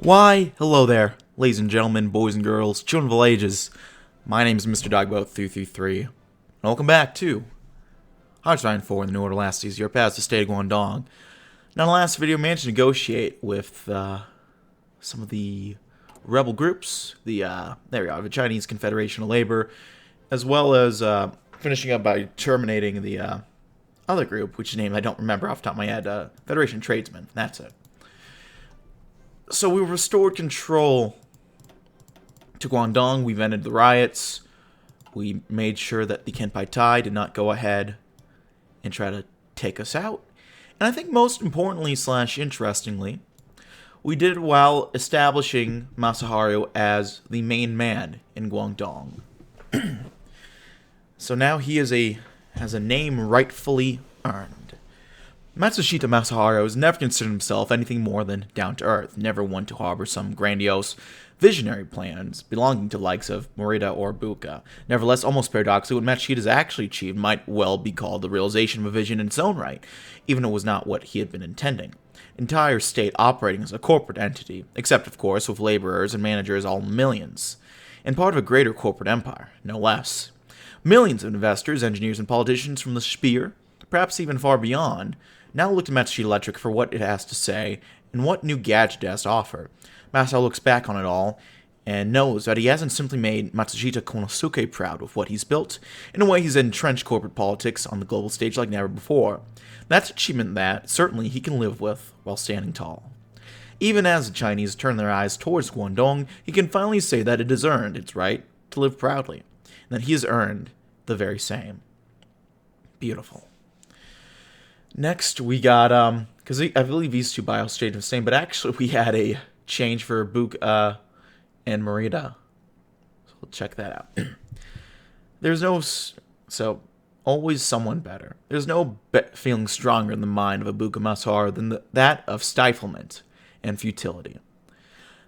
Why, hello there, ladies and gentlemen, boys and girls, children of all ages. My name is Mr. Dogboat333, and welcome back to Hardline 4 in the New Order last season. You're past the state of Guangdong. Now, in the last video, I managed to negotiate with some of the rebel groups, there we are, the Chinese Confederation of Labor, as well as finishing up by terminating the other group, which name I don't remember off the top of my head, Federation of Tradesmen, that's it. So we restored control to Guangdong. We've ended the riots. We made sure that the Kenpai Tai did not go ahead and try to take us out. And I think most importantly / interestingly, we did it while establishing Masaharu as the main man in Guangdong. So now he is has a name rightfully earned. Matsushita Masaharu has never considered himself anything more than down-to-earth, never one to harbor some grandiose, visionary plans belonging to the likes of Morita or Buka. Nevertheless, almost paradoxically, what Matsushita has actually achieved might well be called the realization of a vision in its own right, even if it was not what he had been intending. Entire state operating as a corporate entity, except, of course, with laborers and managers all millions, and part of a greater corporate empire, no less. Millions of investors, engineers, and politicians from the Spear, perhaps even far beyond, now look to Matsushita Electric for what it has to say and what new gadget it has to offer. Masaharu looks back on it all and knows that he hasn't simply made Matsushita Konosuke proud with what he's built. In a way, he's entrenched corporate politics on the global stage like never before. That's an achievement that, certainly, he can live with while standing tall. Even as the Chinese turn their eyes towards Guangdong, he can finally say that it has earned its right to live proudly, and that he has earned the very same. Beautiful. Next, we got, because I believe these two bios stayed the same, but actually we had a change for Buka and Morita. So we'll check that out. There's no, so, always someone better. There's no feeling stronger in the mind of a Buka Masaharu than that of stiflement and futility.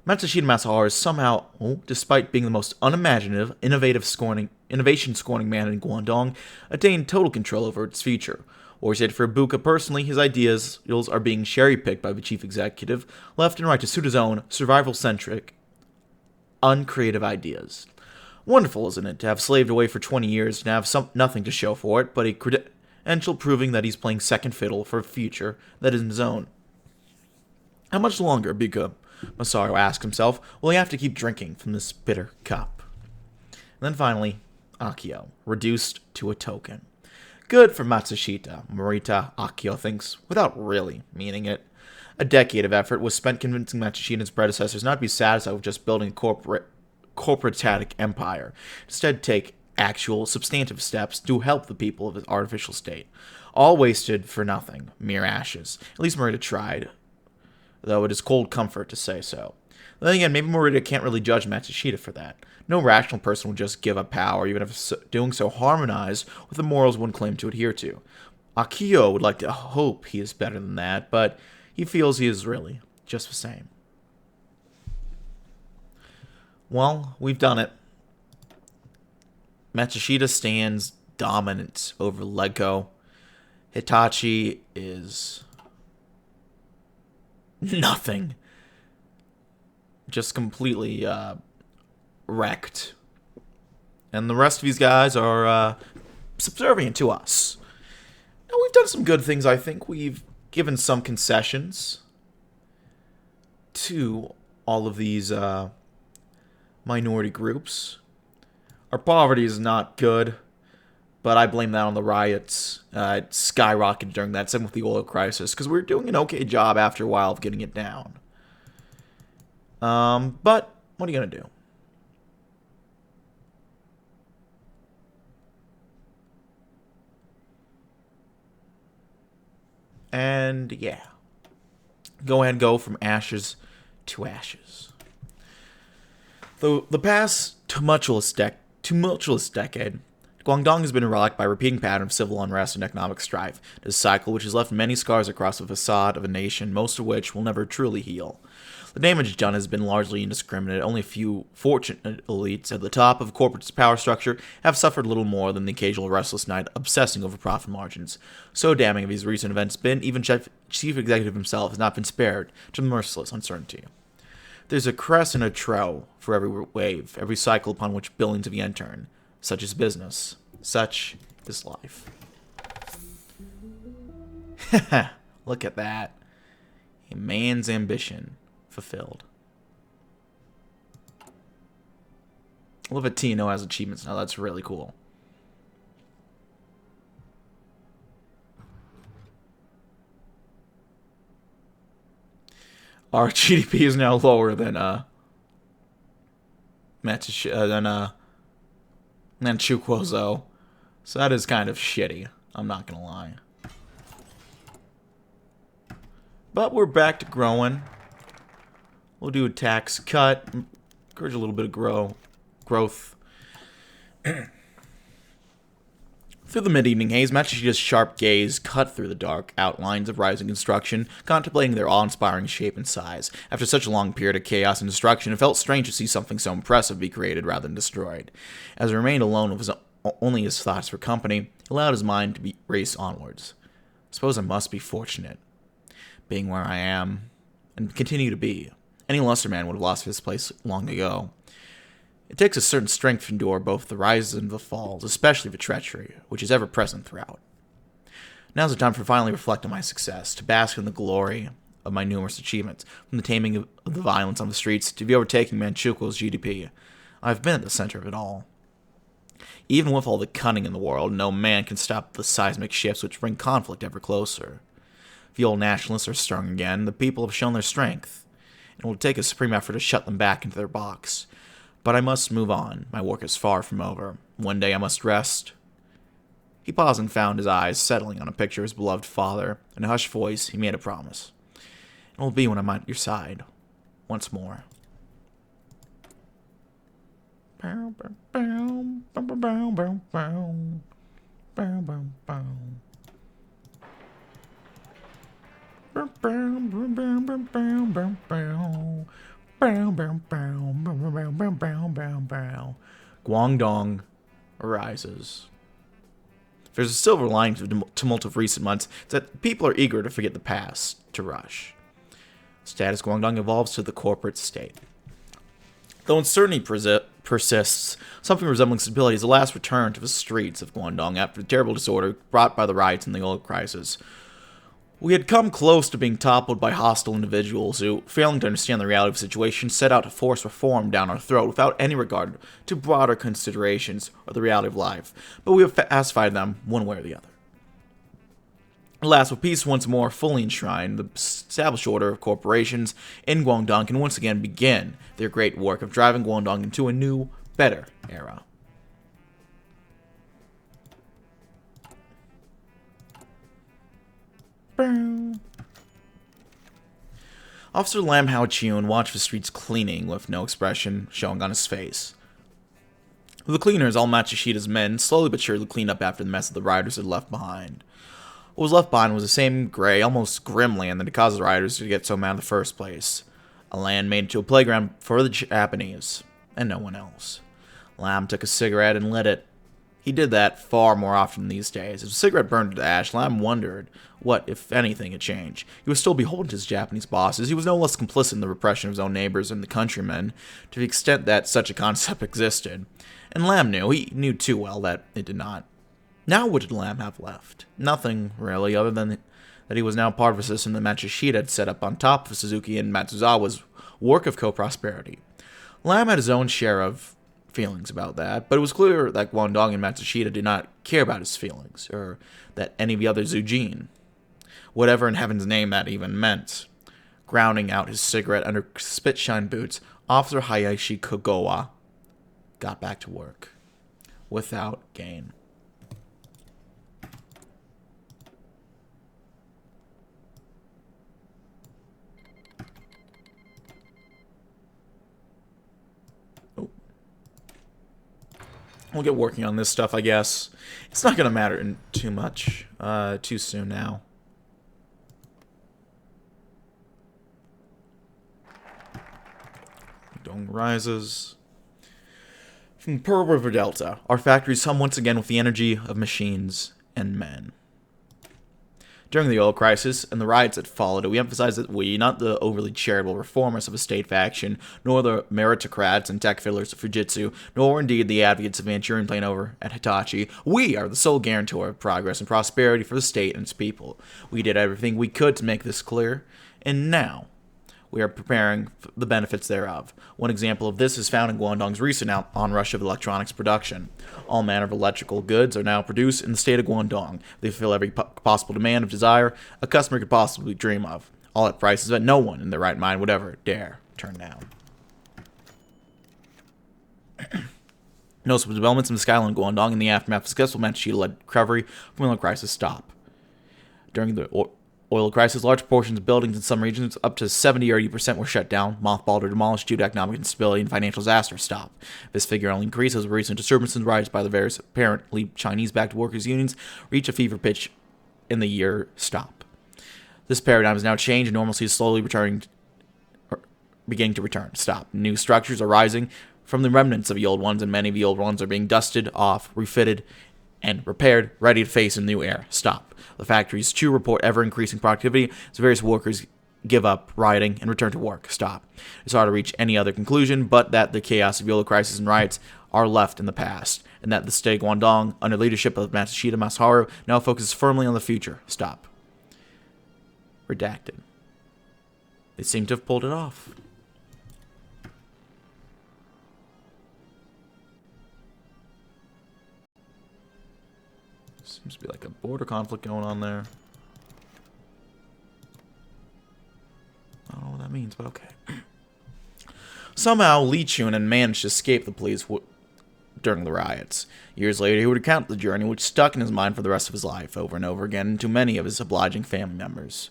Matsushita Masaharu is somehow, despite being the most unimaginative, innovation-scorning man in Guangdong, attained total control over its future. Or said for Buka personally, his ideas are being cherry-picked by the chief executive, left and right to suit his own survival-centric, uncreative ideas. Wonderful, isn't it, to have slaved away for 20 years and have nothing to show for it, but a credential proving that he's playing second fiddle for a future that isn't his own. How much longer, Buka Masaharu asks himself, will he have to keep drinking from this bitter cup? And then finally, Akio, reduced to a token. Good for Matsushita, Morita, Akio thinks, without really meaning it. A decade of effort was spent convincing Matsushita and his predecessors not to be satisfied with just building a corporatic empire. Instead, take actual, substantive steps to help the people of his artificial state. All wasted for nothing, mere ashes. At least Morita tried, though it is cold comfort to say so. Then again, maybe Morita can't really judge Matsushita for that. No rational person would just give up power, even if doing so harmonized with the morals one claimed to adhere to. Akio would like to hope he is better than that, but he feels he is really just the same. Well, we've done it. Matsushita stands dominant over Legco. Hitachi is nothing. Just completely wrecked. And the rest of these guys are subservient to us. Now, we've done some good things, I think. We've given some concessions to all of these minority groups. Our poverty is not good, but I blame that on the riots. It skyrocketed during that, same with the oil crisis, because we were doing an okay job after a while of getting it down. But what are you going to do? And yeah, go ahead and go from ashes to ashes. The past tumultuous decade, Guangdong has been rocked by a repeating pattern of civil unrest and economic strife. This cycle which has left many scars across the facade of a nation, most of which will never truly heal. The damage done has been largely indiscriminate. Only a few fortunate elites at the top of corporate power structure have suffered little more than the occasional restless night obsessing over profit margins. So damning have these recent events been, even chief executive himself has not been spared to merciless uncertainty. There's a crest and a trough for every wave, every cycle upon which billions of yen turn. Such is business. Such is life. Look at that. A man's ambition fulfilled. I love that TNO has achievements now. That's really cool. Our GDP is now lower than Manchukuo's, though. So that is kind of shitty. I'm not gonna lie. But we're back to growing. We'll do a tax cut. Encourage a little bit of growth. Through the mid-evening haze, Matsushita's sharp gaze cut through the dark outlines of rising construction, contemplating their awe-inspiring shape and size. After such a long period of chaos and destruction, it felt strange to see something so impressive be created rather than destroyed. As he remained alone with only his thoughts for company, he allowed his mind to race onwards. I suppose I must be fortunate, being where I am, and continue to be. Any lesser man would have lost his place long ago. It takes a certain strength to endure both the rises and the falls, especially the treachery, which is ever present throughout. Now's the time for finally reflect on my success, to bask in the glory of my numerous achievements, from the taming of the violence on the streets to the overtaking Manchukuo's GDP. I've been at the center of it all. Even with all the cunning in the world, no man can stop the seismic shifts which bring conflict ever closer. The old nationalists are strong again, the people have shown their strength, and it will take a supreme effort to shut them back into their box. But I must move on. My work is far from over. One day I must rest. He paused and found his eyes settling on a picture of his beloved father. In a hushed voice, he made a promise. It will be when I'm at your side. Once more. Guangdong arises. There's a silver lining to the tumult of recent months. It's that people are eager to forget the past, to rush. Status Guangdong evolves to the corporate state. Though uncertainty persists, something resembling stability is the last return to the streets of Guangdong after the terrible disorder brought by the riots and the oil crisis. We had come close to being toppled by hostile individuals who, failing to understand the reality of the situation, set out to force reform down our throat without any regard to broader considerations or the reality of life, but we have pacified them one way or the other. Alas, with peace once more fully enshrined, the established order of corporations in Guangdong can once again begin their great work of driving Guangdong into a new, better era. Officer Lam Hao-Chiun watched the streets cleaning with no expression showing on his face. The cleaners, all Matsushita's men, slowly but surely cleaned up after the mess that the rioters had left behind. What was left behind was the same gray, almost grim land that had caused the rioters to get so mad in the first place. A land made into a playground for the Japanese, and no one else. Lam took a cigarette and lit it. He did that far more often these days. As the cigarette burned to ash, Lam wondered what, if anything, had changed. He was still beholden to his Japanese bosses. He was no less complicit in the repression of his own neighbors and the countrymen, to the extent that such a concept existed. And Lam knew. He knew too well that it did not. Now what did Lam have left? Nothing, really, other than that he was now part of a system that Matsushita had set up on top of Suzuki and Matsuzawa's work of co-prosperity. Lam had his own share of feelings about that, but it was clear that Guangdong and Matsushita did not care about his feelings, or that any of the other Zujin, whatever in heaven's name that even meant. Grounding out his cigarette under spit-shine boots, Officer Hayashi Kogawa got back to work, without gain. We'll get working on this stuff, I guess. It's not going to matter too much, too soon now. Guangdong rises. From Pearl River Delta, our factories hum once again with the energy of machines and men. During the oil crisis and the riots that followed, we emphasized that we, not the overly charitable reformers of a state faction, nor the meritocrats and tech fiddlers of Fujitsu, nor indeed the advocates of Manchurian plain over at Hitachi, we are the sole guarantor of progress and prosperity for the state and its people. We did everything we could to make this clear, and now we are preparing for the benefits thereof. One example of this is found in Guangdong's recent onrush of electronics production. All manner of electrical goods are now produced in the state of Guangdong. They fulfill every possible demand of desire a customer could possibly dream of, all at prices that no one in their right mind would ever dare turn down. Noticeable developments in the skyline of Guangdong in the aftermath of successful Matsushita-led recovery from the oil crisis stop. During the oil crisis, large portions of buildings in some regions, up to 70 or 80%, were shut down, mothballed, or demolished due to economic instability and financial disaster. Stop. This figure only increased as recent disturbances and riots by the various apparently Chinese-backed workers' unions reach a fever pitch in the year stop. This paradigm is now changed and normalcy is slowly beginning to return. Stop. New structures are rising from the remnants of the old ones, and many of the old ones are being dusted off, refitted, and repaired, ready to face a new era. Stop. The factories too report ever-increasing productivity as various workers give up rioting and return to work. Stop. It's hard to reach any other conclusion but that the chaos of oil crisis and riots are left in the past, and that the state of Guangdong, under leadership of Matsushita Masaharu, now focuses firmly on the future. Stop. Redacted. They seem to have pulled it off. Seems to be like a border conflict going on there. I don't know what that means, but okay. Somehow, Li Chun had managed to escape the police during the riots. Years later, he would recount the journey, which stuck in his mind for the rest of his life, over and over again, to many of his obliging family members.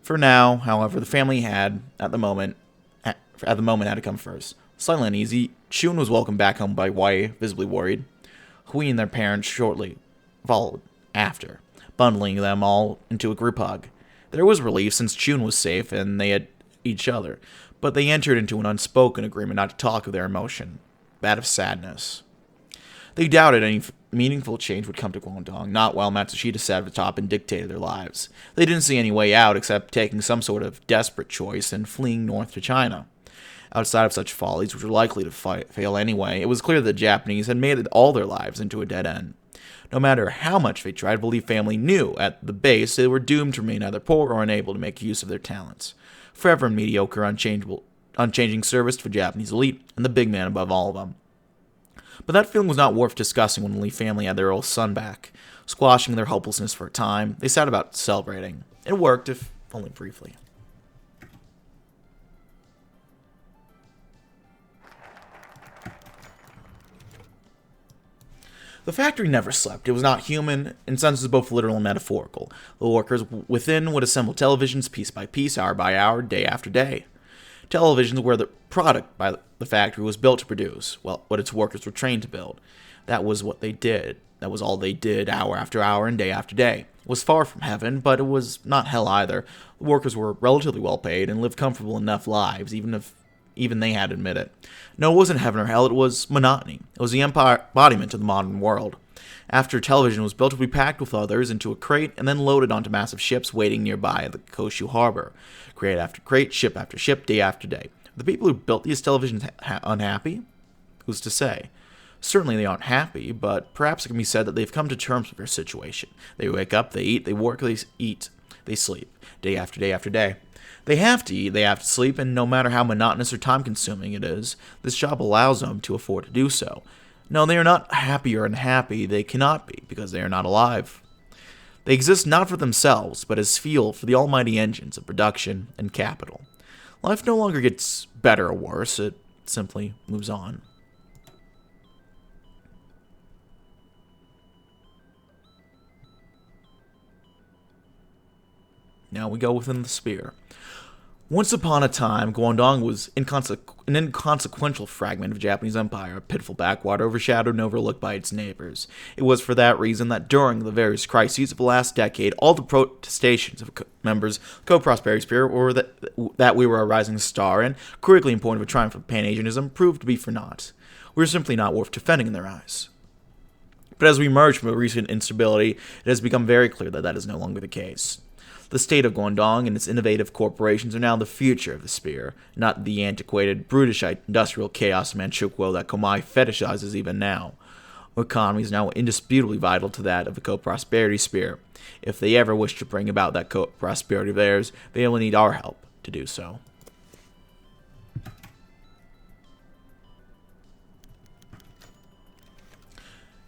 For now, however, the family had, at the moment, had to come first. Slightly uneasy, Chun was welcomed back home by Wei, visibly worried. Hui and their parents shortly followed after, bundling them all into a group hug. There was relief since Chun was safe and they had each other, but they entered into an unspoken agreement not to talk of their emotion, that of sadness. They doubted any meaningful change would come to Guangdong, not while Matsushita sat at the top and dictated their lives. They didn't see any way out except taking some sort of desperate choice and fleeing north to China. Outside of such follies, which were likely to fail anyway, it was clear that the Japanese had made all their lives into a dead end. No matter how much they tried, the Li family knew at the base they were doomed to remain either poor or unable to make use of their talents. Forever in mediocre, unchanging service to the Japanese elite, and the big man above all of them. But that feeling was not worth discussing when the Li family had their old son back. Squashing their hopelessness for a time, they set about celebrating. It worked, if only briefly. The factory never slept. It was not human, in senses both literal and metaphorical. The workers within would assemble televisions piece by piece, hour by hour, day after day. Televisions were the product by the factory was built to produce, well, what its workers were trained to build. That was what they did. That was all they did, hour after hour and day after day. It was far from heaven, but it was not hell either. The workers were relatively well paid and lived comfortable enough lives, even they had to admit it. No, it wasn't heaven or hell, it was monotony. It was the embodiment of the modern world. After television was built, it would be packed with others into a crate and then loaded onto massive ships waiting nearby at the Koshu harbor. Crate after crate, ship after ship, day after day. Were the people who built these televisions unhappy? Who's to say? Certainly they aren't happy, but perhaps it can be said that they've come to terms with their situation. They wake up, they eat, they work, they eat, they sleep, day after day after day. They have to eat, they have to sleep, and no matter how monotonous or time-consuming it is, this job allows them to afford to do so. No, they are not happy or unhappy, they cannot be, because they are not alive. They exist not for themselves, but as fuel for the almighty engines of production and capital. Life no longer gets better or worse, it simply moves on. Now we go within the sphere. Once upon a time, Guangdong was an inconsequential fragment of Japanese empire, a pitiful backwater overshadowed and overlooked by its neighbors. It was for that reason that during the various crises of the last decade, all the protestations of members of the co-prosperity spirit were that we were a rising star and, critically important of a triumph of Pan-Asianism, proved to be for naught. We were simply not worth defending in their eyes. But as we emerge from the recent instability, it has become very clear that that is no longer the case. The state of Guangdong and its innovative corporations are now the future of the spear, not the antiquated, brutish industrial chaos of Manchukuo that HoI fetishizes even now. Our economy is now indisputably vital to that of the co-prosperity spear. If they ever wish to bring about that co-prosperity of theirs, they only need our help to do so.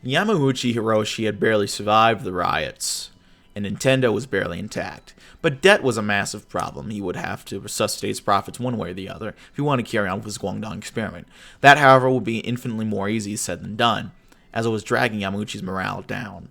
Yamauchi Hiroshi had barely survived the riots, and Nintendo was barely intact. But debt was a massive problem. He would have to resuscitate his profits one way or the other if he wanted to carry on with his Guangdong experiment. That, however, would be infinitely more easy said than done, as it was dragging Yamauchi's morale down.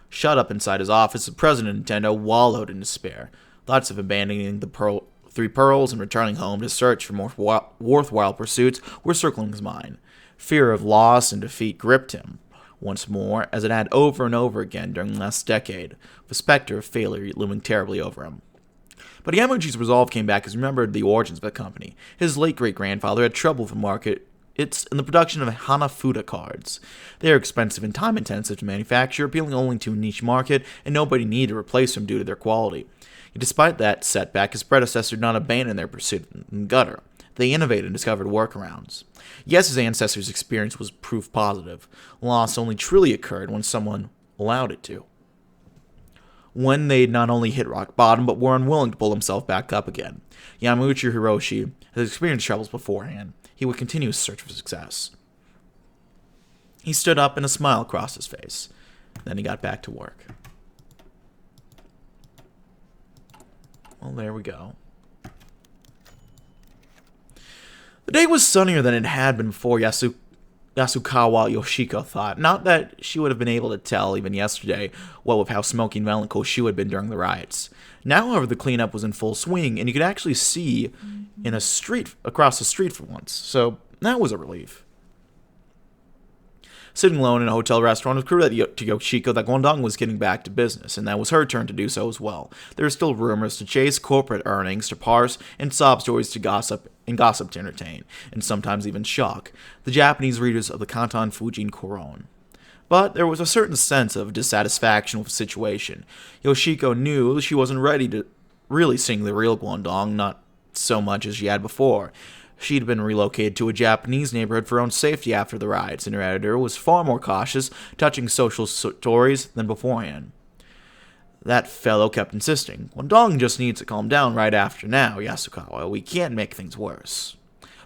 Shut up inside his office, the president of Nintendo wallowed in despair. Thoughts of abandoning the Three Pearls and returning home to search for more worthwhile pursuits were circling his mind. Fear of loss and defeat gripped him once more, as it had over and over again during the last decade, the specter of failure looming terribly over him. But Yamauchi's resolve came back as he remembered the origins of the company. His late great-grandfather had troubled the market in the production of Hanafuda cards. They are expensive and time-intensive to manufacture, appealing only to a niche market, and nobody needed to replace them due to their quality. Yet despite that setback, his predecessor did not abandon their pursuit in the gutter. They innovated and discovered workarounds. Yes, his ancestors' experience was proof positive. Loss only truly occurred when someone allowed it to. When they'd not only hit rock bottom, but were unwilling to pull himself back up again. Yamauchi Hiroshi had experienced troubles beforehand. He would continue his search for success. He stood up and a smile crossed his face. Then he got back to work. Well, there we go. The day was sunnier than it had been before, Yasukawa Yoshiko thought. Not that she would have been able to tell, even yesterday, what with how smoky and melancholy she had been during the riots. Now, however, the cleanup was in full swing, and you could actually see across the street for once, so that was a relief. Sitting alone in a hotel restaurant, it occurred to Yoshiko that Guangdong was getting back to business, and that was her turn to do so as well. There were still rumors to chase, corporate earnings to parse, and sob stories to gossip to entertain, and sometimes even shock the Japanese readers of the Kanton Fujin Koron. But there was a certain sense of dissatisfaction with the situation. Yoshiko knew she wasn't ready to really sing the real Guangdong, not so much as she had before. She'd been relocated to a Japanese neighborhood for her own safety after the riots, and her editor was far more cautious, touching social stories than beforehand. That fellow kept insisting, Guangdong just needs to calm down right after now, Yasukawa. We can't make things worse.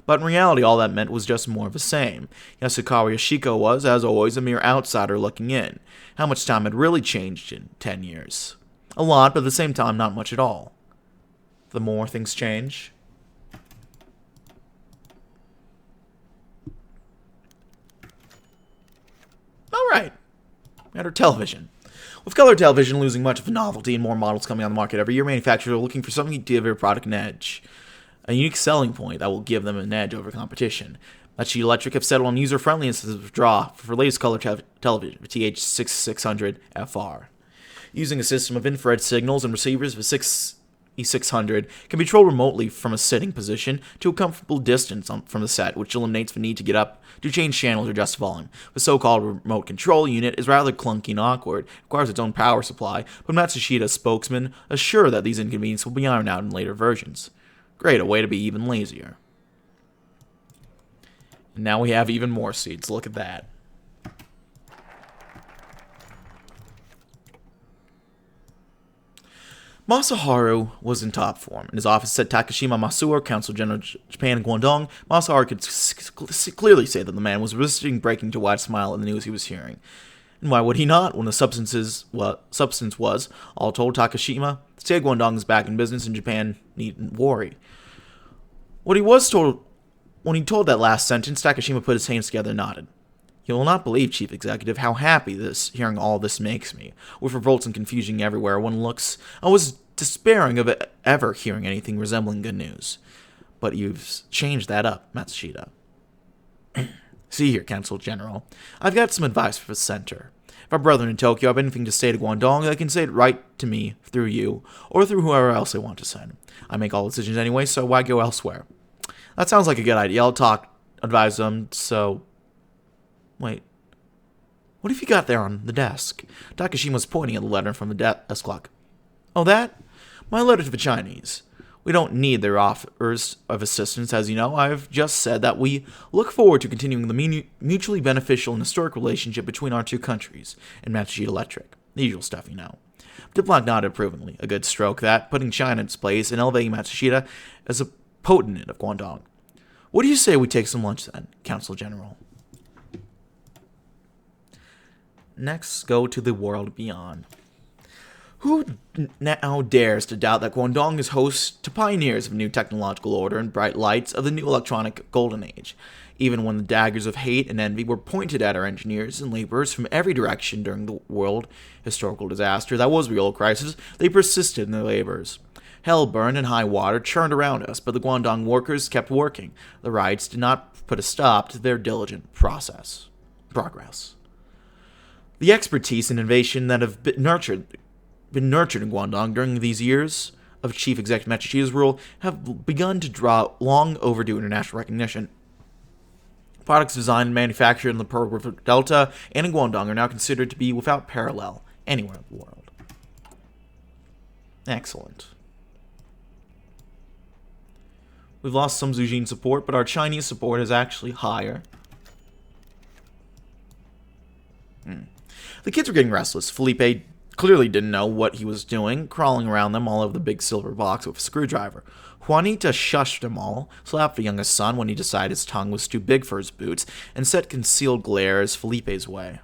But in reality, all that meant was just more of the same. Yasukawa Yoshiko was, as always, a mere outsider looking in. How much time had really changed in 10 years? A lot, but at the same time, not much at all. The more things change, Alright, matter television. With color television losing much of the novelty and more models coming on the market every year, manufacturers are looking for something to give their product an edge. A unique selling point that will give them an edge over competition. Matsushita Electric have settled on user-friendly instances of draw for latest color television, TH6600FR. Using a system of infrared signals and receivers, the 6600 can be controlled remotely from a sitting position to a comfortable distance from the set, which eliminates the need to get up to change channels or adjust volume. The so-called remote control unit is rather clunky and awkward, requires its own power supply, but Matsushita's spokesman assure that these inconveniences will be ironed out in later versions. Great, a way to be even lazier. And now we have even more seats. Look at that. Masaharu was in top form. In his office at Takashima Masaharu, Consul General of Japan in Guangdong, Masaharu could clearly say that the man was resisting breaking into a wide smile at the news he was hearing. And why would he not, when the substance was, all told, Takashima, the state of Guangdong is back in business and Japan needn't worry. When he told that last sentence, Takashima put his hands together and nodded. You will not believe, Chief Executive, how happy hearing all this makes me. With revolts and confusion everywhere one looks, I was despairing of ever hearing anything resembling good news. But you've changed that up, Matsushita. See here, Consul General. I've got some advice for the center. If our brethren in Tokyo have anything to say to Guangdong, they can say it right to me through you, or through whoever else they want to send. I make all decisions anyway, so why go elsewhere? That sounds like a good idea. I'll advise them, so... Wait. What have you got there on the desk? Takashima was pointing at the letter from the desk clock. Oh, that? My letter to the Chinese. We don't need their offers of assistance, as you know. I've just said that we look forward to continuing the mutually beneficial and historic relationship between our two countries and Matsushita Electric. The usual stuff, you know. Diplomat nodded approvingly. A good stroke, that, putting China in its place and elevating Matsushita as a potentate of Guangdong. What do you say we take some lunch then, Council General? Next, go to the world beyond. Who now dares to doubt that Guangdong is host to pioneers of new technological order and bright lights of the new electronic golden age? Even when the daggers of hate and envy were pointed at our engineers and laborers from every direction during the world historical disaster that was the oil crisis, they persisted in their labors. Hell burned and high water churned around us, but the Guangdong workers kept working. The riots did not put a stop to their diligent progress. The expertise and innovation that have been nurtured in Guangdong during these years of Chief Executive Matsushita's rule have begun to draw long overdue international recognition. Products designed and manufactured in the Pearl River Delta and in Guangdong are now considered to be without parallel anywhere in the world. Excellent. We've lost some Zujin support, but our Chinese support is actually higher. The kids were getting restless. Felipe clearly didn't know what he was doing, crawling around them all over the big silver box with a screwdriver. Juanita shushed them all, slapped the youngest son when he decided his tongue was too big for his boots, and set concealed glares Felipe's way.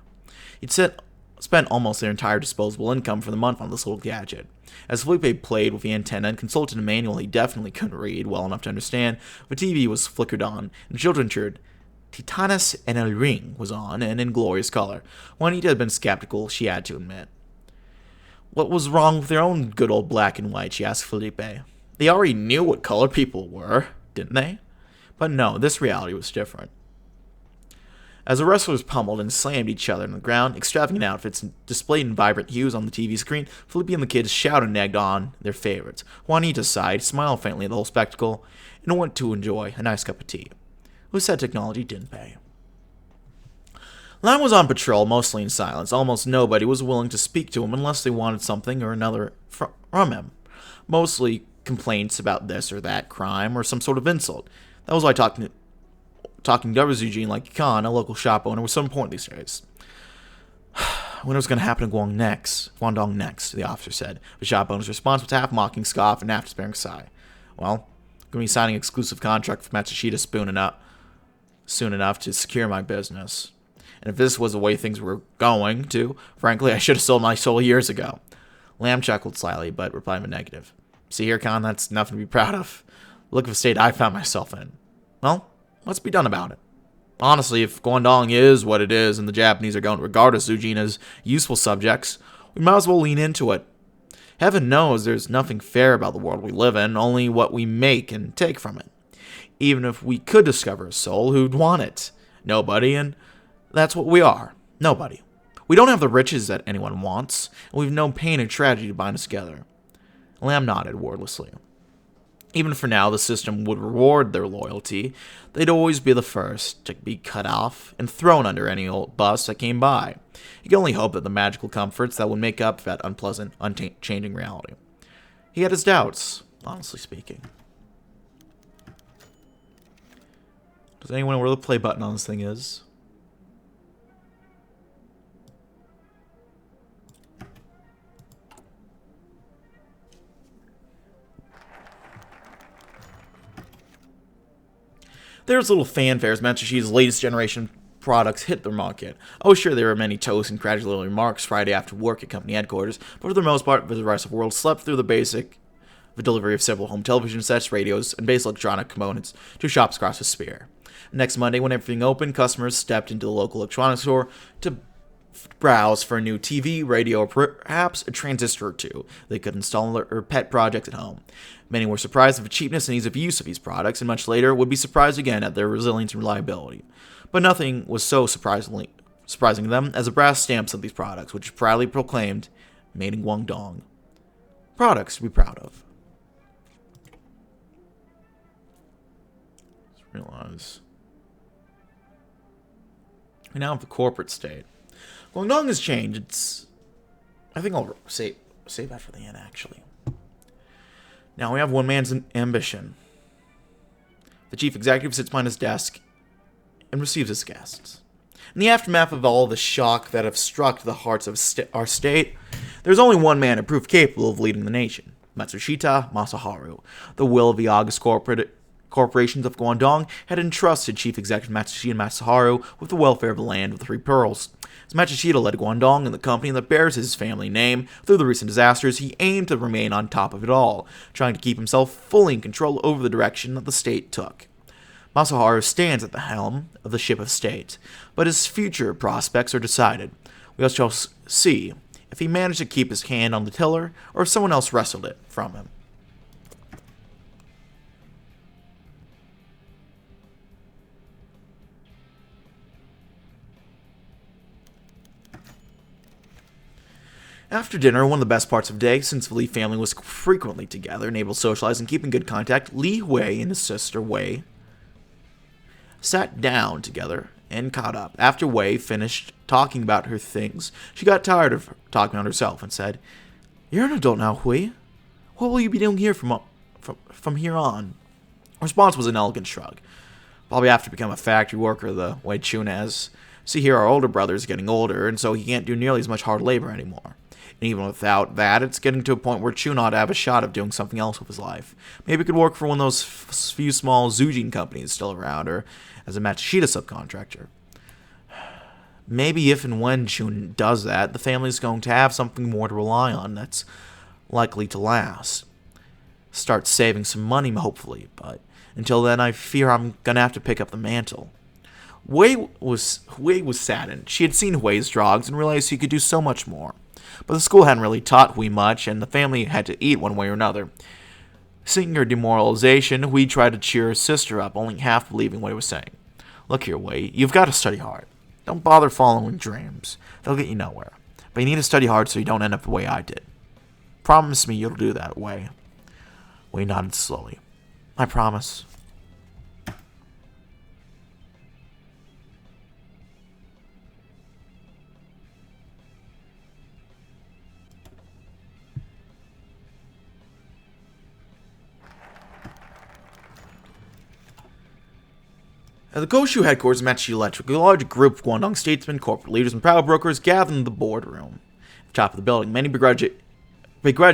He'd spent almost their entire disposable income for the month on this little gadget. As Felipe played with the antenna and consulted a manual he definitely couldn't read well enough to understand, the TV was flickered on, and the children cheered. Titanes en el Ring was on, and in glorious color. Juanita had been skeptical, she had to admit. What was wrong with their own good old black and white, she asked Felipe. They already knew what color people were, didn't they? But no, this reality was different. As the wrestlers pummeled and slammed each other on the ground, extravagant outfits displayed in vibrant hues on the TV screen, Felipe and the kids shouted and egged on their favorites. Juanita sighed, smiled faintly at the whole spectacle, and went to enjoy a nice cup of tea. Who said technology didn't pay? Lam was on patrol, mostly in silence. Almost nobody was willing to speak to him unless they wanted something or another from him. Mostly complaints about this or that crime or some sort of insult. That was why talking to Zujin like Khan, a local shop owner, was so important these days. When it was going to happen in Guangdong next, the officer said. The shop owner's response was half mocking scoff and half despairing sigh. Well, I'm going to be signing an exclusive contract with Matsushita soon enough to secure my business. And if this was the way things were going to, frankly, I should have sold my soul years ago. Lamb chuckled slyly, but replied in the negative. See here, Khan, that's nothing to be proud of. Look at the state I found myself in. Well, what's to be done about it? Honestly, if Guangdong is what it is and the Japanese are going to regard us Zujin as useful subjects, we might as well lean into it. Heaven knows there's nothing fair about the world we live in, only what we make and take from it. Even if we could discover a soul, who'd want it? Nobody, and that's what we are. Nobody. We don't have the riches that anyone wants, and we've no pain or tragedy to bind us together. Lamb nodded wordlessly. Even for now, the system would reward their loyalty. They'd always be the first to be cut off and thrown under any old bus that came by. He could only hope that the magical comforts that would make up that unpleasant, unchanging reality. He had his doubts, honestly speaking. Does anyone know where the play button on this thing is? There's little fanfare as Matsushita's latest generation products hit the market. Oh, sure, there were many toasts and congratulatory remarks Friday after work at company headquarters, but for the most part, the rest of the world slept through the delivery of several home television sets, radios, and basic electronic components to shops across the sphere. Next Monday, when everything opened, customers stepped into the local electronics store to browse for a new TV, radio, or perhaps a transistor or two they could install in their pet projects at home. Many were surprised at the cheapness and ease of use of these products, and much later would be surprised again at their resilience and reliability. But nothing was so surprising to them as the brass stamps of these products, which proudly proclaimed, made in Guangdong. Products to be proud of. Let's realize. We now have the corporate state. Guangdong has changed. I think I'll save that for the end, actually. Now we have one man's ambition. The chief executive sits behind his desk and receives his guests. In the aftermath of all the shock that have struck the hearts of our state, there's only one man who proved capable of leading the nation, Matsushita Masaharu. The will of the august corporations of Guangdong had entrusted Chief Executive Matsushita Masaharu with the welfare of the land of the Three Pearls. As Matsushita led Guangdong and the company that bears his family name through the recent disasters, he aimed to remain on top of it all, trying to keep himself fully in control over the direction that the state took. Masaharu stands at the helm of the ship of state, but his future prospects are decided. We shall see if he managed to keep his hand on the tiller or if someone else wrestled it from him. After dinner, one of the best parts of the day, since the Li family was frequently together and able to socialize and keep in good contact, Li Hui and his sister Wei sat down together and caught up. After Wei finished talking about her things, she got tired of talking about herself and said, "You're an adult now, Hui. What will you be doing here from here on?" Her response was an elegant shrug. "Probably have to become a factory worker," the Wei Chun has. "See here, our older brother is getting older, and so he can't do nearly as much hard labor anymore. And even without that, it's getting to a point where Chun ought to have a shot of doing something else with his life. Maybe he could work for one of those few small Zujin companies still around, or as a Matsushita subcontractor. Maybe if and when Chun does that, the family's going to have something more to rely on that's likely to last. Start saving some money, hopefully, but until then, I fear I'm gonna have to pick up the mantle." Wei was saddened. She had seen Hui's drawings and realized he could do so much more. But the school hadn't really taught Hui much, and the family had to eat one way or another. Seeing her demoralization, Hui tried to cheer her sister up, only half believing what he was saying. "Look here, Hui, you've got to study hard. Don't bother following dreams. They'll get you nowhere. But you need to study hard so you don't end up the way I did. Promise me you'll do that, Hui." Hui nodded slowly. "I promise." At the Goshu headquarters of Matsushita Electric, a large group of Guangdong statesmen, corporate leaders, and power brokers gathered in the boardroom. At the top of the building, many begrudged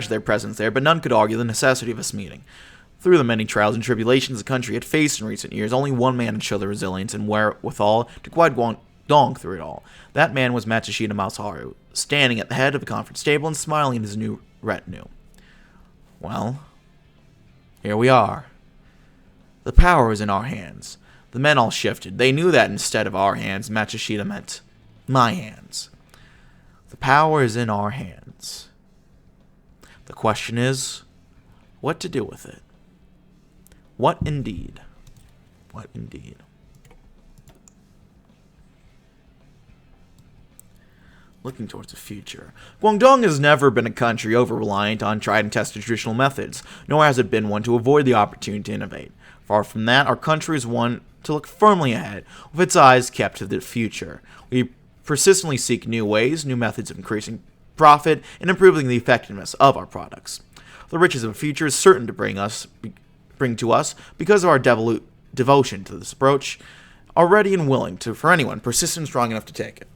their presence there, but none could argue the necessity of this meeting. Through the many trials and tribulations the country had faced in recent years, only one man had shown the resilience and wherewithal to guide Guangdong through it all. That man was Matsushita Masaharu, standing at the head of the conference table and smiling at his new retinue. "Well, here we are. The power is in our hands." The men all shifted. They knew that instead of our hands, Matsushita meant my hands. The power is in our hands. The question is, what to do with it? What indeed? What indeed? Looking towards the future. Guangdong has never been a country over-reliant on tried and tested traditional methods, nor has it been one to avoid the opportunity to innovate. Far from that, our country is one to look firmly ahead, with its eyes kept to the future. We persistently seek new ways, new methods of increasing profit, and improving the effectiveness of our products. The riches of the future is certain to bring to us because of our devotion to this approach, are ready and willing to, for anyone persistent and strong enough to take it.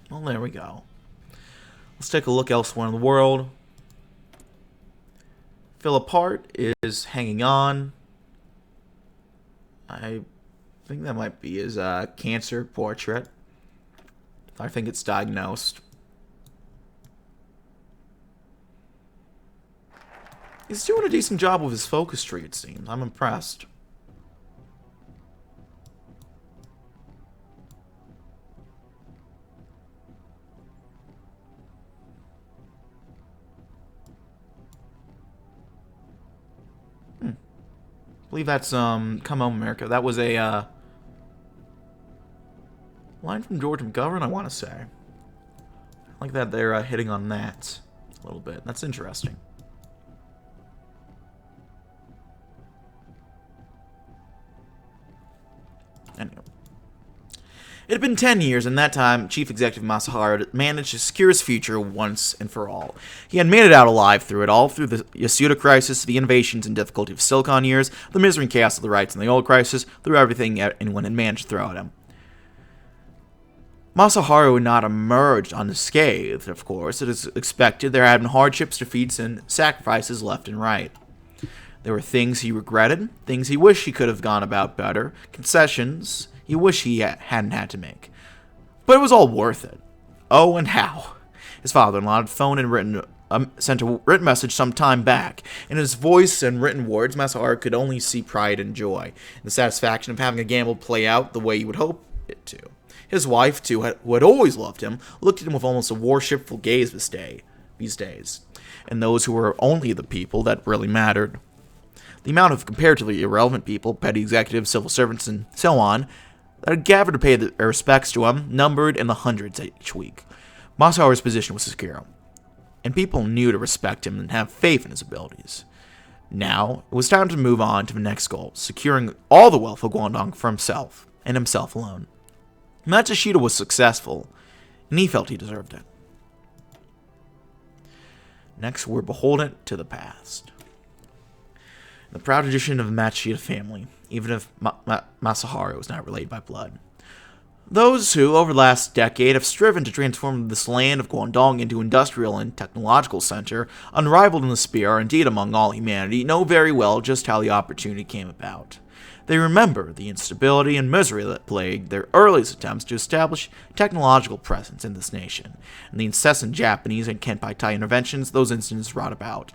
Well, there we go. Let's take a look elsewhere in the world. Philip Hart is hanging on. I think that might be his cancer portrait. I think it's diagnosed. He's doing a decent job with his focus tree, it seems. I'm impressed. I believe that's Come Home America. That was a line from George McGovern, I want to say. I like that they're hitting on that a little bit. That's interesting. It had been 10 years, and that time, Chief Executive Masaharu had managed to secure his future once and for all. He had made it out alive through it all, through the Yasuda crisis, the innovations and difficulty of Silicon years, the misery and chaos of the rights and the oil crisis, through everything anyone had managed to throw at him. Masaharu had not emerged unscathed, of course. It is expected there had been hardships, defeats, and sacrifices left and right. There were things he regretted, things he wished he could have gone about better, concessions he wished he hadn't had to make. But it was all worth it. Oh, and how. His father-in-law had phoned and sent a written message some time back. In his voice and written words, Masaharu could only see pride and joy, and the satisfaction of having a gamble play out the way he would hope it to. His wife, too, who had always loved him, looked at him with almost a worshipful gaze these days. And those who were only the people that really mattered. The amount of comparatively irrelevant people, petty executives, civil servants, and so on, that had gathered to pay their respects to him numbered in the hundreds each week. Masaharu's position was secure, and people knew to respect him and have faith in his abilities. Now, it was time to move on to the next goal, securing all the wealth of Guangdong for himself, and himself alone. Matsushita was successful, and he felt he deserved it. Next, we're beholden to the past. The proud tradition of the Matsushita family, even if Masaharu was not related by blood. Those who, over the last decade, have striven to transform this land of Guangdong into an industrial and technological center, unrivaled in the sphere, or indeed among all humanity, know very well just how the opportunity came about. They remember the instability and misery that plagued their earliest attempts to establish technological presence in this nation, and the incessant Japanese and Kenpai-Tai interventions those incidents brought about.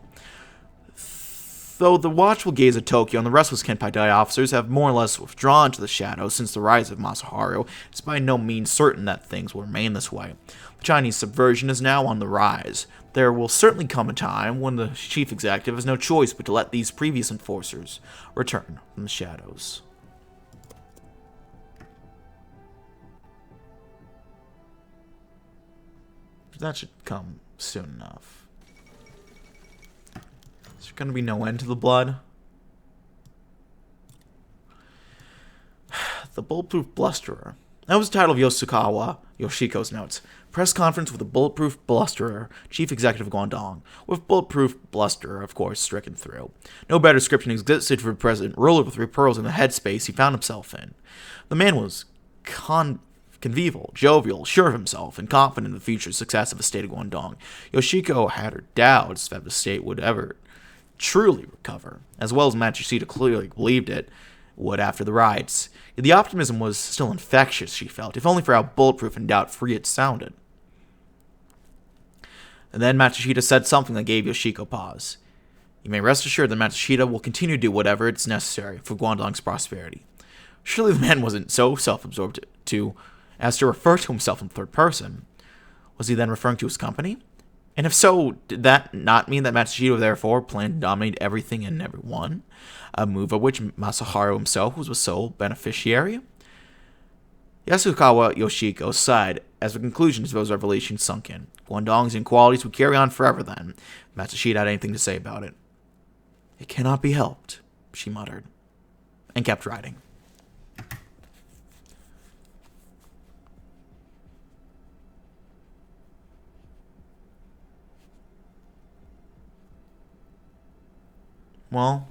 Though the watchful gaze of Tokyo and the restless Kenpai-Tai officers have more or less withdrawn to the shadows since the rise of Masaharu, it's by no means certain that things will remain this way. The Chinese subversion is now on the rise. There will certainly come a time when the chief executive has no choice but to let these previous enforcers return from the shadows. That should come soon enough. Is there going to be no end to the blood? The Bulletproof Blusterer. That was the title of Yosukawa Yoshiko's notes. Press conference with the Bulletproof Blusterer, Chief Executive of Guangdong, with Bulletproof Blusterer, of course, stricken through. No better description existed for the present ruler with three pearls in the headspace he found himself in. The man was convivial, jovial, sure of himself, and confident in the future success of the state of Guangdong. Yoshiko had her doubts that the state would ever truly recover, as well as Matsushita clearly believed it would after the riots. Yet the optimism was still infectious, she felt, if only for how bulletproof and doubt-free it sounded. And then Matsushita said something that gave Yoshiko pause. You may rest assured that Matsushita will continue to do whatever is necessary for Guangdong's prosperity. Surely the man wasn't so self-absorbed as to refer to himself in third person. Was he then referring to his company? And if so, did that not mean that Matsushita therefore planned to dominate everything and everyone? A move of which Masaharu himself was the sole beneficiary? Yasukawa Yoshiko sighed as the conclusion to those revelations sunk in. Guangdong's inequalities would carry on forever then, if Matsushita had anything to say about it. It cannot be helped, she muttered, and kept writing. Well,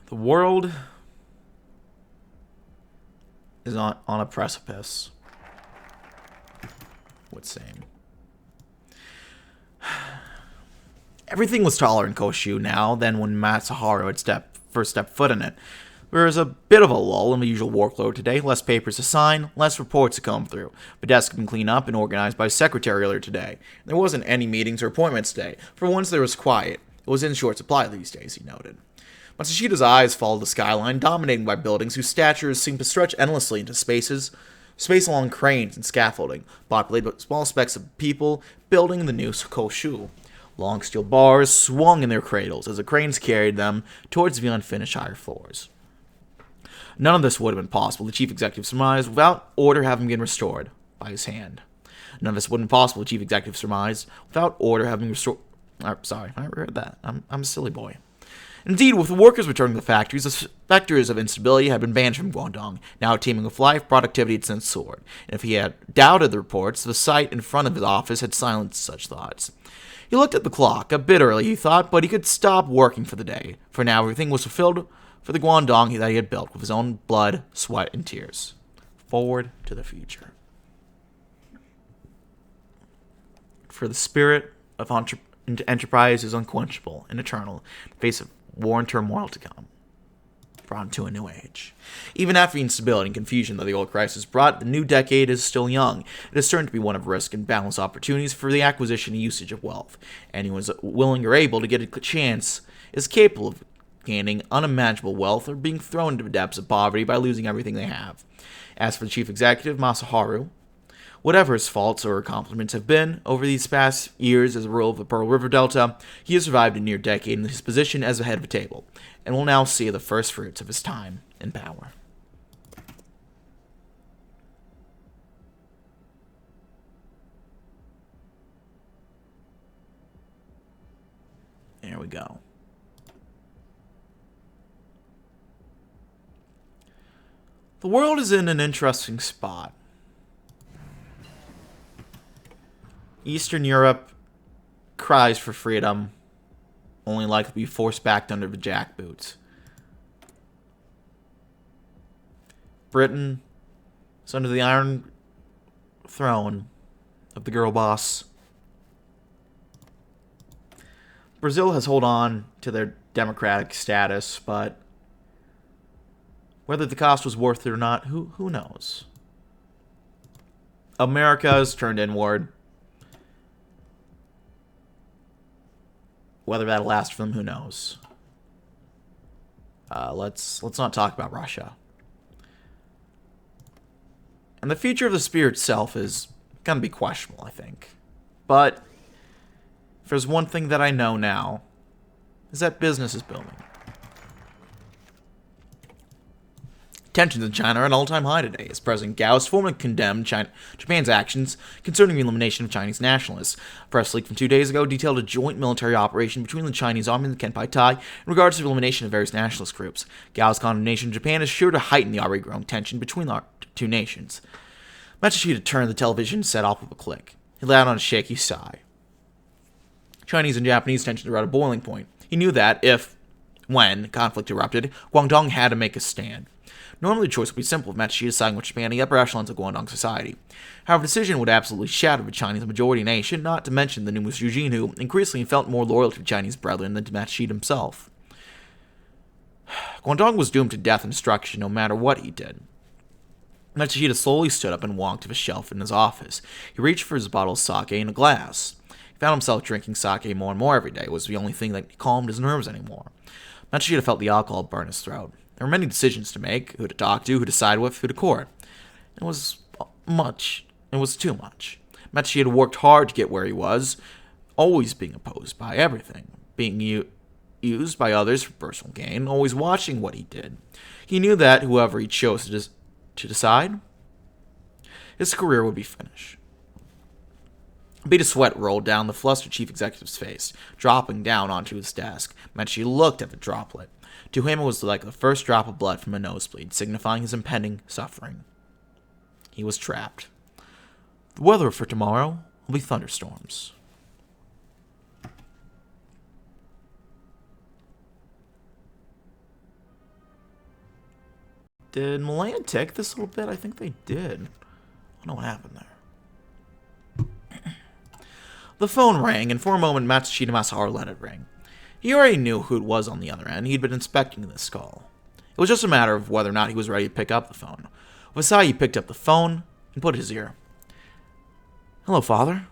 the world is on a precipice, would seem. Everything was taller in Koshu now than when Masaharu had first stepped foot in it. There was a bit of a lull in the usual workload today, less papers to sign, less reports to comb through. The desk had been cleaned up and organized by secretary earlier today. There wasn't any meetings or appointments today. For once there was quiet. It was in short supply these days, he noted. Matsushita's eyes followed the skyline, dominated by buildings whose statures seemed to stretch endlessly into space along cranes and scaffolding, populated with small specks of people building the new Koshu. Long steel bars swung in their cradles as the cranes carried them towards the unfinished higher floors. None of this would have been possible, the chief executive surmised, without order having been restored by his hand. None of this would have been possible, the chief executive surmised, without order having restored... Sorry, I read that. I'm a silly boy. Indeed, with the workers returning to the factories, the specters of instability had been banished from Guangdong. Now teeming with life, productivity had since soared. And if he had doubted the reports, the sight in front of his office had silenced such thoughts. He looked at the clock, a bit early, he thought, but he could stop working for the day. For now, everything was fulfilled for the Guangdong that he had built with his own blood, sweat, and tears. Forward to the future. For the spirit of enterprise is unquenchable and eternal in the face of war and turmoil to come. Brought into a new age. Even after the instability and confusion that the old crisis brought, the new decade is still young. It is certain to be one of risk and balanced opportunities for the acquisition and usage of wealth. Anyone who is willing or able to get a chance is capable of gaining unimaginable wealth or being thrown into the depths of poverty by losing everything they have. As for the chief executive, Masaharu, whatever his faults or accomplishments have been over these past years as a ruler of the Pearl River Delta, he has survived a near decade in his position as the head of the table, and will now see the first fruits of his time in power. There we go. The world is in an interesting spot. Eastern Europe cries for freedom, only likely to be forced back under the jackboots. Britain is under the iron throne of the girl boss. Brazil has held on to their democratic status, but whether the cost was worth it or not, who knows? America has turned inward. Whether that'll last for them, who knows? Let's not talk about Russia. And the future of the spear itself is gonna be questionable, I think. But if there's one thing that I know now, is that business is booming. Tensions in China are at an all-time high today, as President Gao has formally condemned Japan's actions concerning the elimination of Chinese nationalists. A press leak from 2 days ago detailed a joint military operation between the Chinese army and the Kempai Tai in regards to the elimination of various nationalist groups. Gao's condemnation of Japan is sure to heighten the already growing tension between the two nations. Matsushita turned the television set off with a click. He let out a shaky sigh. Chinese and Japanese tensions were at a boiling point. He knew that when conflict erupted, Guangdong had to make a stand. Normally, the choice would be simple, with Matsushita siding with Japan in the upper echelons of Guangdong society. However, the decision would absolutely shatter the Chinese majority nation, not to mention the numerous Eugene who increasingly felt more loyal to Chinese brethren than to Matsushita himself. Guangdong was doomed to death and destruction no matter what he did. Matsushita slowly stood up and walked to the shelf in his office. He reached for his bottle of sake and a glass. He found himself drinking sake more and more every day. It was the only thing that calmed his nerves anymore. Matsushita felt the alcohol burn his throat. There were many decisions to make, who to talk to, who to side with, who to court. It was too much. Matsushita worked hard to get where he was, always being opposed by everything, being used by others for personal gain, always watching what he did. He knew that whoever he chose to decide, his career would be finished. A bead of sweat rolled down the flustered chief executive's face, dropping down onto his desk. Matsushita looked at the droplet. To him, it was like the first drop of blood from a nosebleed, signifying his impending suffering. He was trapped. The weather for tomorrow will be thunderstorms. Did Milan take this a little bit? I think they did. I don't know what happened there. The phone rang, and for a moment, Matsushita Masaharu let it ring. He already knew who it was on the other end. He'd been inspecting this call. It was just a matter of whether or not he was ready to pick up the phone. With a sigh, he picked up the phone and put his ear. "Hello, Father,"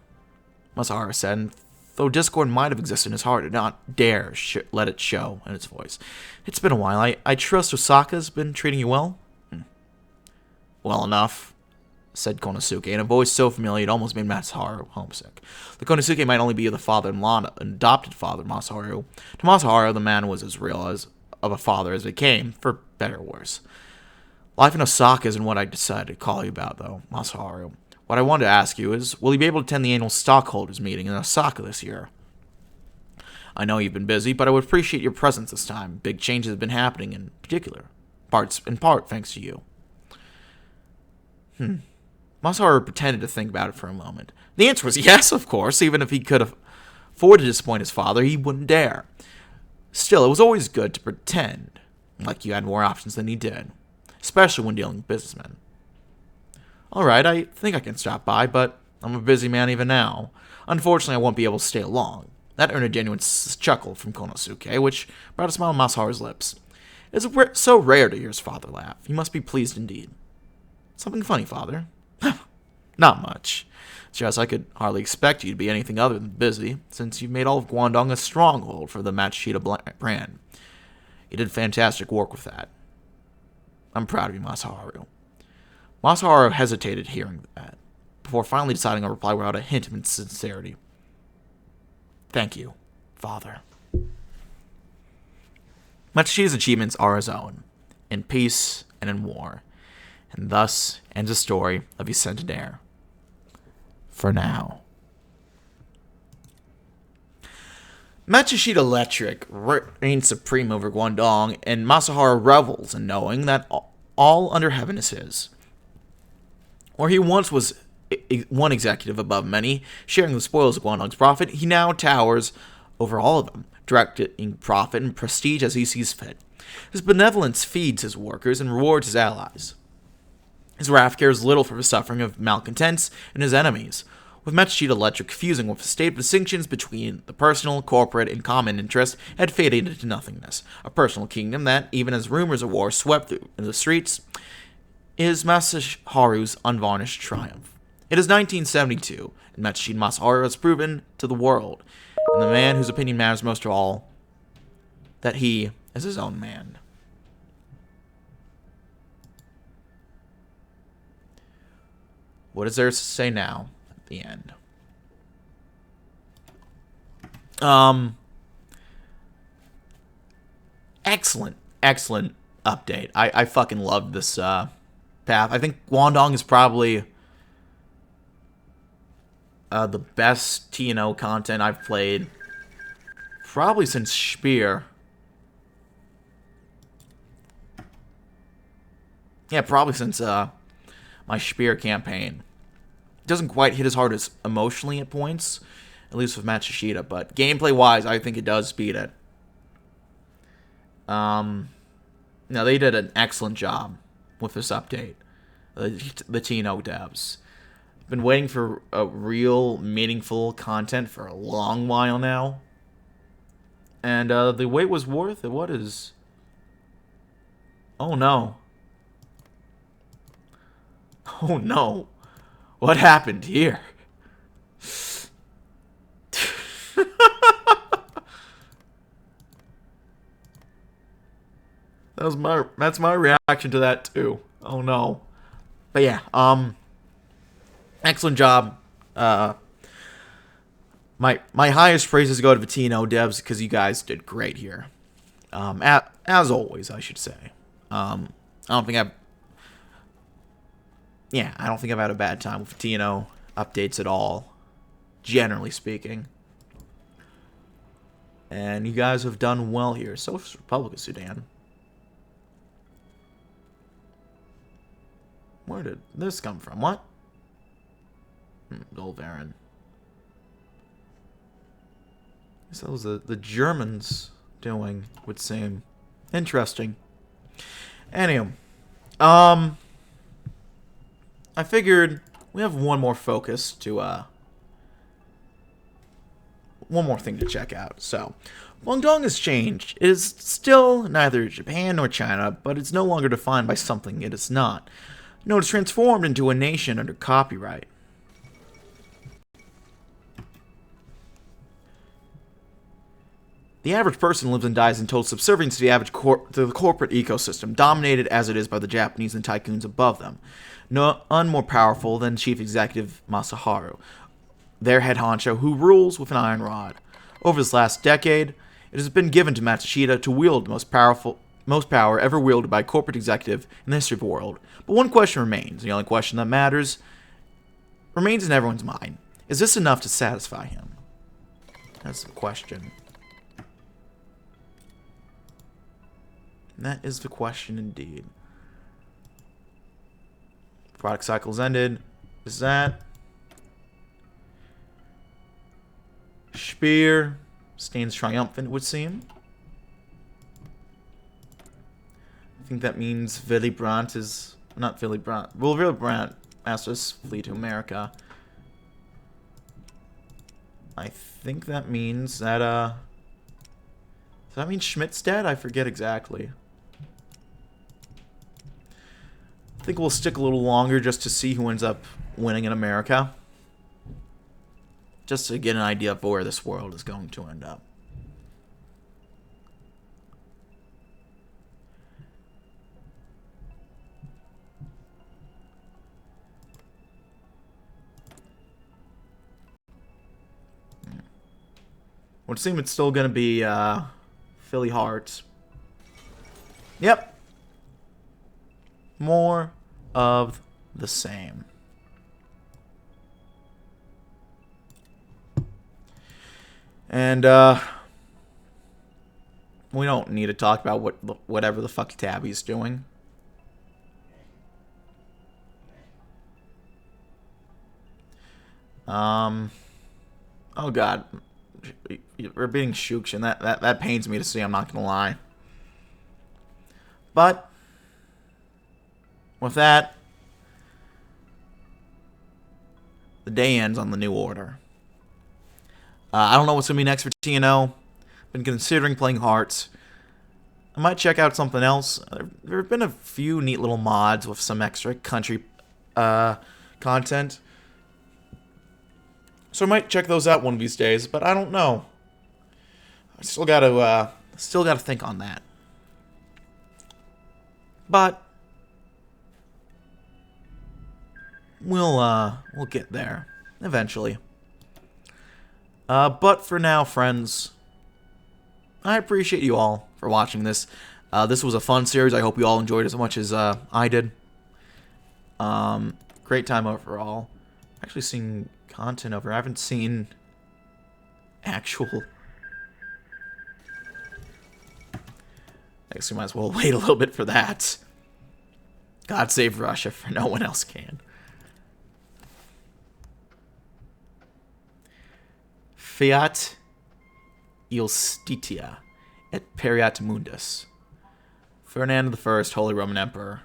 Masaharu said, and though discord might have existed in his heart, did not dare let it show in its voice. "It's been a while. I trust Osaka's been treating you well?" "Well enough," said Konosuke, in a voice so familiar it almost made Masaharu homesick. The Konosuke might only be the father-in-law and adopted father, Masaharu. To Masaharu, the man was as real of a father as it came, for better or worse. "Life in Osaka isn't what I decided to call you about, though, Masaharu. What I wanted to ask you is, will you be able to attend the annual stockholders meeting in Osaka this year?" I know you've been busy, but I would appreciate your presence this time. Big changes have been happening in part thanks to you. Masaharu pretended to think about it for a moment. The answer was yes, of course. Even if he could afford to disappoint his father, he wouldn't dare. Still, it was always good to pretend like you had more options than he did, especially when dealing with businessmen. Alright, I think I can stop by, but I'm a busy man even now. Unfortunately, I won't be able to stay long. That earned a genuine chuckle from Konosuke, which brought a smile on Masaharu's lips. It is so rare to hear his father laugh. He must be pleased indeed. Something funny, father? Not much. Just I could hardly expect you to be anything other than busy, since you've made all of Guangdong a stronghold for the Matsushita brand. You did fantastic work with that. I'm proud of you, Masaharu. Masaharu hesitated hearing that, before finally deciding to reply without a hint of insincerity. Thank you, father. Matsushita's achievements are his own, in peace and in war, and thus ends the story of his centenaire. For now. Matsushita Electric reigns supreme over Guangdong, and Masaharu revels in knowing that all under heaven is his. Where he once was one executive above many, sharing the spoils of Guangdong's profit, he now towers over all of them, directing profit and prestige as he sees fit. His benevolence feeds his workers and rewards his allies. His wrath cares little for the suffering of malcontents and his enemies, with Matsushita Electric fusing with the state distinctions between the personal, corporate, and common interest had faded into nothingness. A personal kingdom that, even as rumors of war swept through the streets, is Masaharu's unvarnished triumph. It is 1972, and Matsushita Masaharu has proven to the world, and the man whose opinion matters most of all, that he is his own man. What is there to say now at the end? Excellent update. I fucking loved this path. I think Guangdong is probably the best TNO content I've played probably since Spear. Yeah, probably since my Spear campaign. It doesn't quite hit as hard as emotionally at points, at least with Matsushita, but gameplay-wise, I think it does beat it. No, they did an excellent job with this update. The TNO devs. Been waiting for a real, meaningful content for a long while now. And the wait was worth it. What is... Oh no. Oh no. What happened here? That's my reaction to that too. Oh no. But yeah, excellent job. My highest praises go to the TNO devs because you guys did great here. As always, I should say. I don't think I've had a bad time with TNO updates at all, generally speaking. And you guys have done well here. So is Republic of Sudan. Where did this come from? What? Dolvarin. So that was the Germans doing, would seem. Interesting. Anyway. I figured we have one more focus to, one more thing to check out. So, Guangdong has changed. It is still neither Japan nor China, but it's no longer defined by something it is not. No, it's transformed into a nation under copyright. The average person lives and dies in total subservience to the corporate ecosystem, dominated as it is by the Japanese and tycoons above them. None more powerful than Chief Executive Masaharu, their head honcho, who rules with an iron rod. Over this last decade, it has been given to Matsushita to wield the most power ever wielded by a corporate executive in the history of the world. But one question remains, the only question that matters, remains in everyone's mind. Is this enough to satisfy him? That's the question. That is the question indeed. Product cycle's ended. Is that? Spear stands triumphant, it would seem. I think that means Willy Brandt is... Not Willy Brandt. Well, Willy Brandt asked us to flee to America. I think that means that, does that mean Schmidt's dead? I forget exactly. I think we'll stick a little longer just to see who ends up winning in America. Just to get an idea of where this world is going to end up. Would seem it's still going to be Philly Hearts. Yep. More of the same. And we don't need to talk about whatever the fuck Tabby's doing. Oh god. We're being shooked, and that pains me to see, I'm not gonna lie. But with that, the day ends on the new order. I don't know what's gonna be next for TNO. Been considering playing Hearts. I might check out something else. There have been a few neat little mods with some extra country content. So I might check those out one of these days, but I don't know. I still gotta think on that. But we'll get there eventually. But for now, friends, I appreciate you all for watching this. This was a fun series. I hope you all enjoyed it as much as I did. Great time overall. Actually seeing content over. I haven't seen actual... I guess we might as well wait a little bit for that. God save Russia, for no one else can. Fiat Iustitia et Periat Mundus. Ferdinand I, Holy Roman Emperor.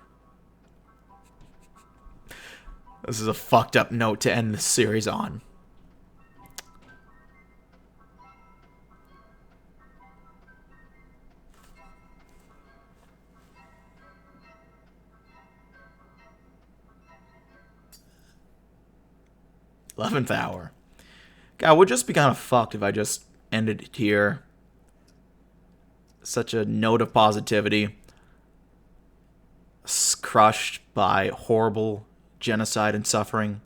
This is a fucked up note to end this series on. '11th hour. God, it would just be kind of fucked if I just ended it here. Such a note of positivity. Crushed by horrible genocide and suffering.